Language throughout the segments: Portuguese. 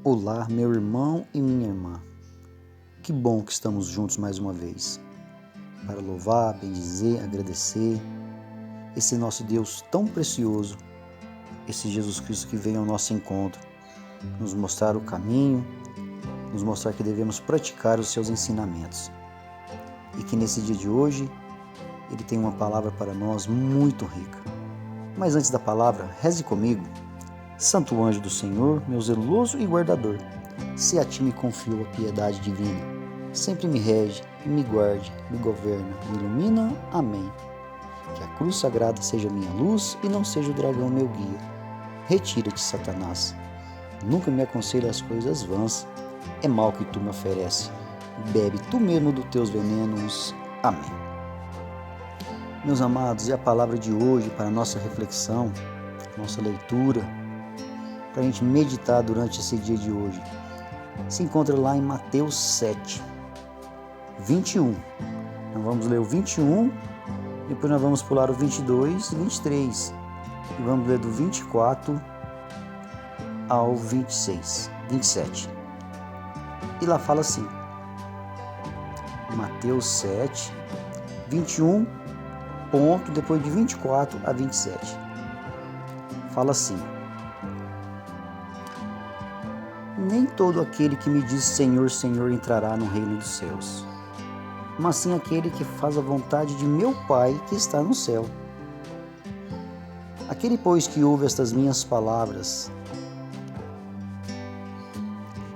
Olá, meu irmão e minha irmã. Que bom que estamos juntos mais uma vez para louvar, bendizer, agradecer esse nosso Deus tão precioso, esse Jesus Cristo que vem ao nosso encontro, nos mostrar o caminho, nos mostrar que devemos praticar os seus ensinamentos. E que nesse dia de hoje Ele tem uma palavra para nós muito rica. Mas antes da palavra, reze comigo. Santo anjo do Senhor, meu zeloso e guardador, se a ti me confio a piedade divina, sempre me rege, me guarde, me governa, me ilumina. Amém. Que a cruz sagrada seja minha luz e não seja o dragão meu guia. Retira-te, Satanás. Nunca me aconselhe as coisas vãs. É mal que tu me oferece. Bebe tu mesmo dos teus venenos. Amém. Meus amados, e a palavra de hoje para a nossa reflexão, nossa leitura, para a gente meditar durante esse dia de hoje, se encontra lá em Mateus 7, 21. Nós vamos ler o 21, depois nós vamos pular o 22 e 23. E vamos ler do 24 ao 27. E lá fala assim, Mateus 7, 21, ponto, depois de 24 a 27. Fala assim: nem todo aquele que me diz Senhor, Senhor entrará no reino dos céus, mas sim aquele que faz a vontade de meu Pai que está no céu. Aquele, pois, que ouve estas minhas palavras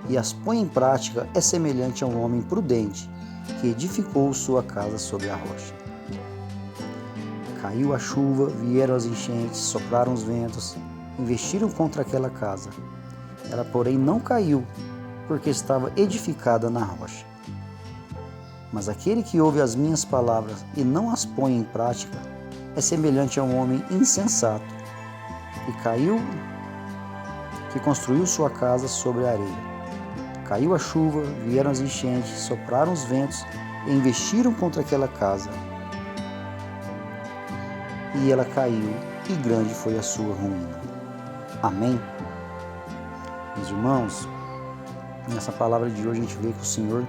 e as põe em prática é semelhante a um homem prudente que edificou sua casa sobre a rocha. Caiu a chuva, vieram as enchentes, sopraram os ventos, investiram contra aquela casa. Ela, porém, não caiu, porque estava edificada na rocha. Mas aquele que ouve as minhas palavras e não as põe em prática é semelhante a um homem insensato que construiu sua casa sobre a areia. Caiu a chuva, vieram as enchentes, sopraram os ventos e investiram contra aquela casa. E ela caiu, e grande foi a sua ruína. Amém? Meus irmãos, nessa palavra de hoje a gente vê que o Senhor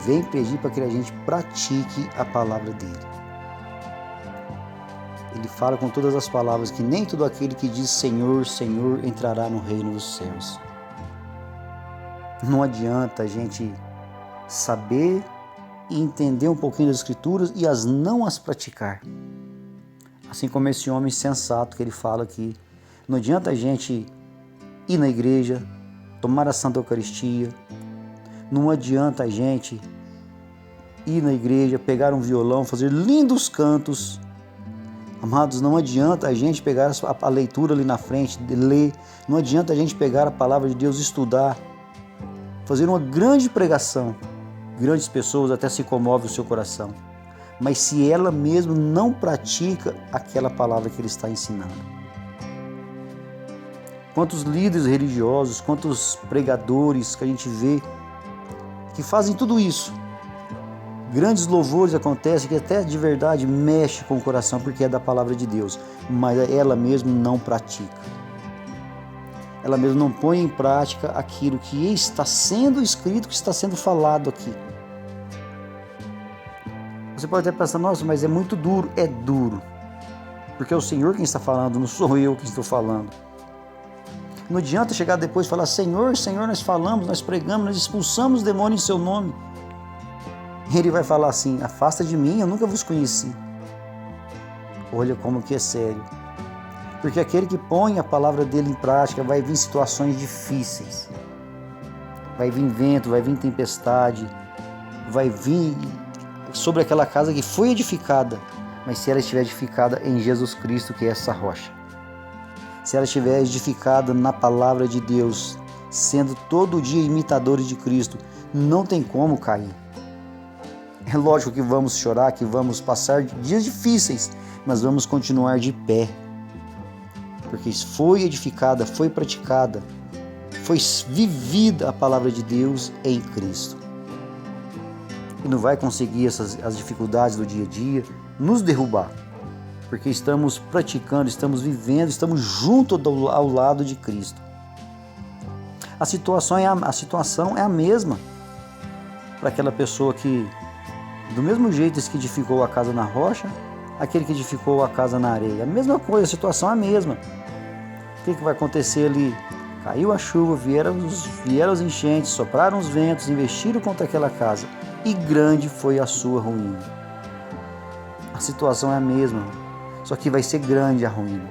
vem pedir para que a gente pratique a palavra dele. Ele fala com todas as palavras que nem todo aquele que diz Senhor, Senhor entrará no reino dos céus. Não adianta a gente saber e entender um pouquinho das Escrituras e não as praticar. Assim como esse homem sensato que ele fala aqui. Não adianta a gente ir na igreja, tomar a Santa Eucaristia. Não adianta a gente ir na igreja, pegar um violão, fazer lindos cantos. Amados, não adianta a gente pegar a leitura ali na frente, ler. Não adianta a gente pegar a palavra de Deus, estudar, fazer uma grande pregação. Grandes pessoas até se comovem o seu coração. Mas se ela mesma não pratica aquela palavra que ele está ensinando. Quantos líderes religiosos, quantos pregadores que a gente vê que fazem tudo isso. Grandes louvores acontecem que até de verdade mexe com o coração porque é da palavra de Deus, mas ela mesma não pratica. Ela mesma não põe em prática aquilo que está sendo escrito, que está sendo falado aqui. Você pode até pensar, nossa, mas é muito duro. É duro, porque é o Senhor quem está falando, não sou eu quem estou falando. Não adianta chegar depois e falar, Senhor, Senhor, nós falamos, nós pregamos, nós expulsamos o demônio em seu nome. Ele vai falar assim, afasta de mim, eu nunca vos conheci. Olha como que é sério. Porque aquele que põe a palavra dele em prática vai vir situações difíceis. Vai vir vento, vai vir tempestade, vai vir sobre aquela casa que foi edificada, mas se ela estiver edificada em Jesus Cristo, que é essa rocha. Se ela estiver edificada na palavra de Deus, sendo todo dia imitadores de Cristo, não tem como cair. É lógico que vamos chorar, que vamos passar dias difíceis, mas vamos continuar de pé. Porque foi edificada, foi praticada, foi vivida a palavra de Deus em Cristo. E não vai conseguir as dificuldades do dia a dia nos derrubar. Porque estamos praticando, estamos vivendo, estamos junto ao lado de Cristo. A situação é a mesma para aquela pessoa que, do mesmo jeito que edificou a casa na rocha, aquele que edificou a casa na areia. A mesma coisa, a situação é a mesma. O que vai acontecer ali? Caiu a chuva, vieram os enchentes, sopraram os ventos, investiram contra aquela casa e grande foi a sua ruína. A situação é a mesma, só que vai ser grande a ruína.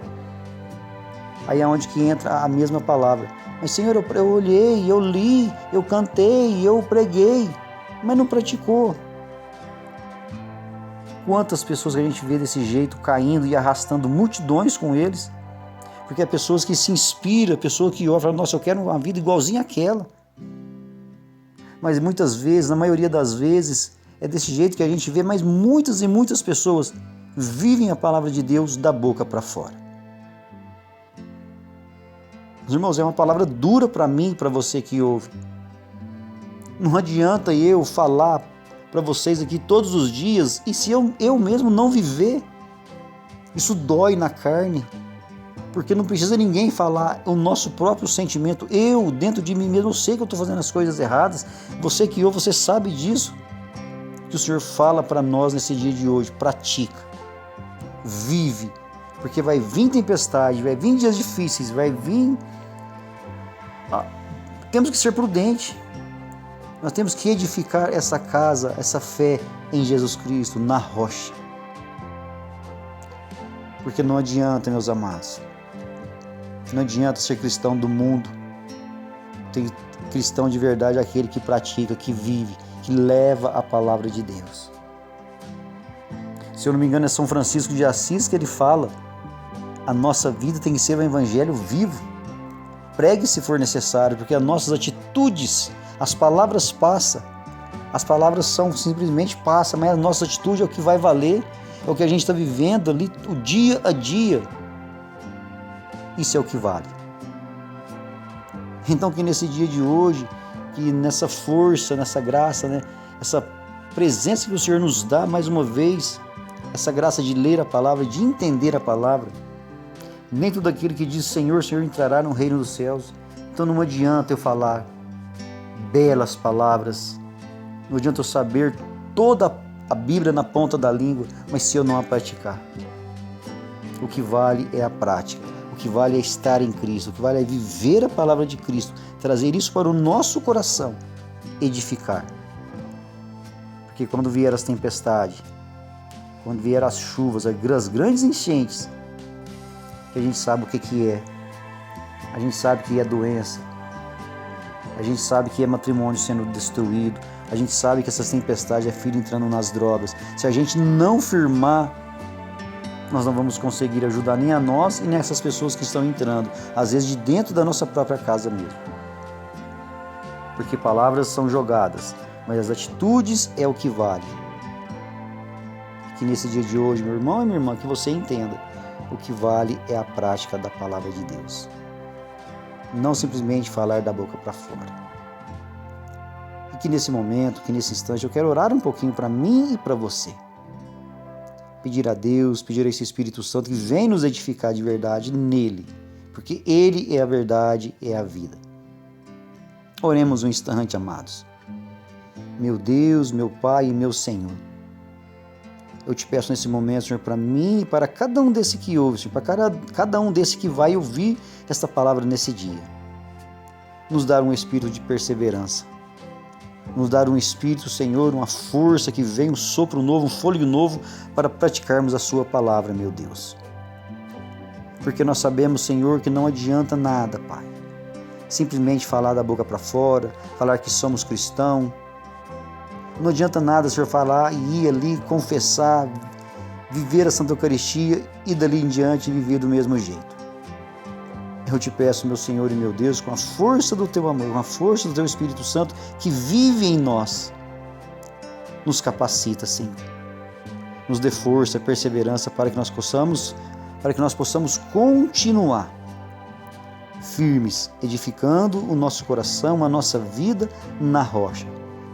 Aí é onde que entra a mesma palavra. Mas Senhor, eu olhei, eu li, eu cantei, eu preguei, mas não praticou. Quantas pessoas que a gente vê desse jeito caindo e arrastando multidões com eles, porque é pessoas que se inspiram, pessoas que olham, nossa, eu quero uma vida igualzinha àquela. Mas muitas vezes, na maioria das vezes, é desse jeito que a gente vê, mas muitas e muitas pessoas vivem a palavra de Deus da boca para fora. Meus irmãos, é uma palavra dura para mim e para você que ouve. Não adianta eu falar para vocês aqui todos os dias e se eu mesmo não viver, isso dói na carne. Porque não precisa ninguém falar o nosso próprio sentimento. Eu, dentro de mim mesmo, eu sei que eu estou fazendo as coisas erradas. Você que ouve, você sabe disso. Que o Senhor fala para nós nesse dia de hoje. Pratica. Vive. Porque vai vir tempestade, vai vir dias difíceis, vai vir... Temos que ser prudentes. Nós temos que edificar essa casa, essa fé em Jesus Cristo, na rocha. Porque não adianta, meus amados. Não adianta ser cristão do mundo. Tem cristão de verdade aquele que pratica, que vive, que leva a palavra de Deus. Se eu não me engano é São Francisco de Assis que ele fala: a nossa vida tem que ser um evangelho vivo. Pregue se for necessário, porque as nossas atitudes, as palavras passam. As palavras são simplesmente passam, mas a nossa atitude é o que vai valer, é o que a gente está vivendo ali, o dia a dia. Isso é o que vale. Então que nesse dia de hoje, que nessa força, nessa graça, né, essa presença que o Senhor nos dá mais uma vez, essa graça de ler a palavra, de entender a palavra, nem tudo aquilo que diz Senhor, Senhor entrará no reino dos céus. Então não adianta eu falar belas palavras, não adianta eu saber toda a Bíblia na ponta da língua, mas se eu não a praticar. O que vale é a prática. O que vale é estar em Cristo, o que vale é viver a palavra de Cristo, trazer isso para o nosso coração, edificar. Porque quando vier as tempestades, quando vier as chuvas, as grandes enchentes, que a gente sabe o que é. A gente sabe que é doença, a gente sabe que é matrimônio sendo destruído, a gente sabe que essas tempestades é filho entrando nas drogas. Se a gente não firmar, nós não vamos conseguir ajudar nem a nós e nem essas pessoas que estão entrando, às vezes de dentro da nossa própria casa mesmo. Porque palavras são jogadas, mas as atitudes é o que vale. Que nesse dia de hoje, meu irmão e minha irmã, que você entenda, o que vale é a prática da palavra de Deus. Não simplesmente falar da boca para fora. E que nesse momento, que nesse instante, eu quero orar um pouquinho para mim e para você. Pedir a Deus, pedir a esse Espírito Santo que vem nos edificar de verdade nele, porque ele é a verdade, é a vida. Oremos um instante, amados. Meu Deus, meu Pai e meu Senhor, eu te peço nesse momento, Senhor, para mim e para cada um desse que ouve, Senhor, para cada um desse que vai ouvir esta palavra nesse dia. Nos dar um espírito de perseverança. Nos dar um espírito, Senhor, uma força que vem, um sopro novo, um fôlego novo para praticarmos a sua palavra, meu Deus. Porque nós sabemos, Senhor, que não adianta nada, Pai. Simplesmente falar da boca para fora, falar que somos cristãos. Não adianta nada, Senhor, falar e ir ali, confessar, viver a Santa Eucaristia e dali em diante viver do mesmo jeito. Eu te peço, meu Senhor e meu Deus, com a força do Teu amor, com a força do Teu Espírito Santo que vive em nós, nos capacita, Senhor. Nos dê força, perseverança para que nós possamos continuar firmes, edificando o nosso coração, a nossa vida na rocha,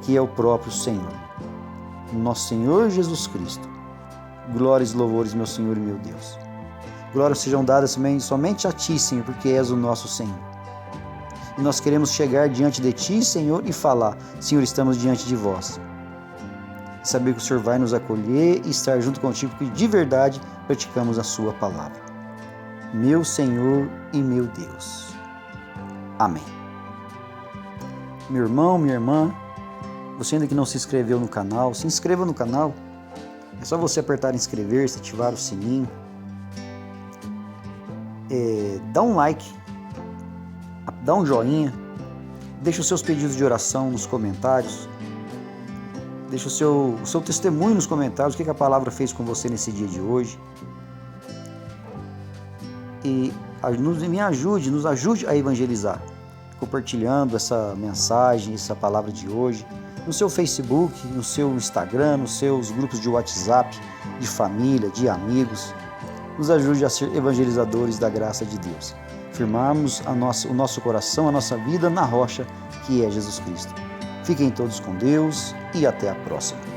que é o próprio Senhor, nosso Senhor Jesus Cristo. Glórias e louvores, meu Senhor e meu Deus. Glórias sejam dadas somente a Ti, Senhor, porque és o nosso Senhor. E nós queremos chegar diante de Ti, Senhor, e falar: Senhor, estamos diante de vós. E saber que o Senhor vai nos acolher e estar junto contigo, porque de verdade praticamos a Sua palavra. Meu Senhor e meu Deus. Amém. Meu irmão, minha irmã, você ainda que não se inscreveu no canal, se inscreva no canal. É só você apertar em inscrever-se, ativar o sininho. Dá um like, dá um joinha, deixa os seus pedidos de oração nos comentários, deixa o seu testemunho nos comentários, o que a palavra fez com você nesse dia de hoje. E nos ajude a evangelizar, compartilhando essa mensagem, essa palavra de hoje, no seu Facebook, no seu Instagram, nos seus grupos de WhatsApp, de família, de amigos. Nos ajude a ser evangelizadores da graça de Deus. Firmarmos o nosso coração, a nossa vida na rocha, que é Jesus Cristo. Fiquem todos com Deus e até a próxima.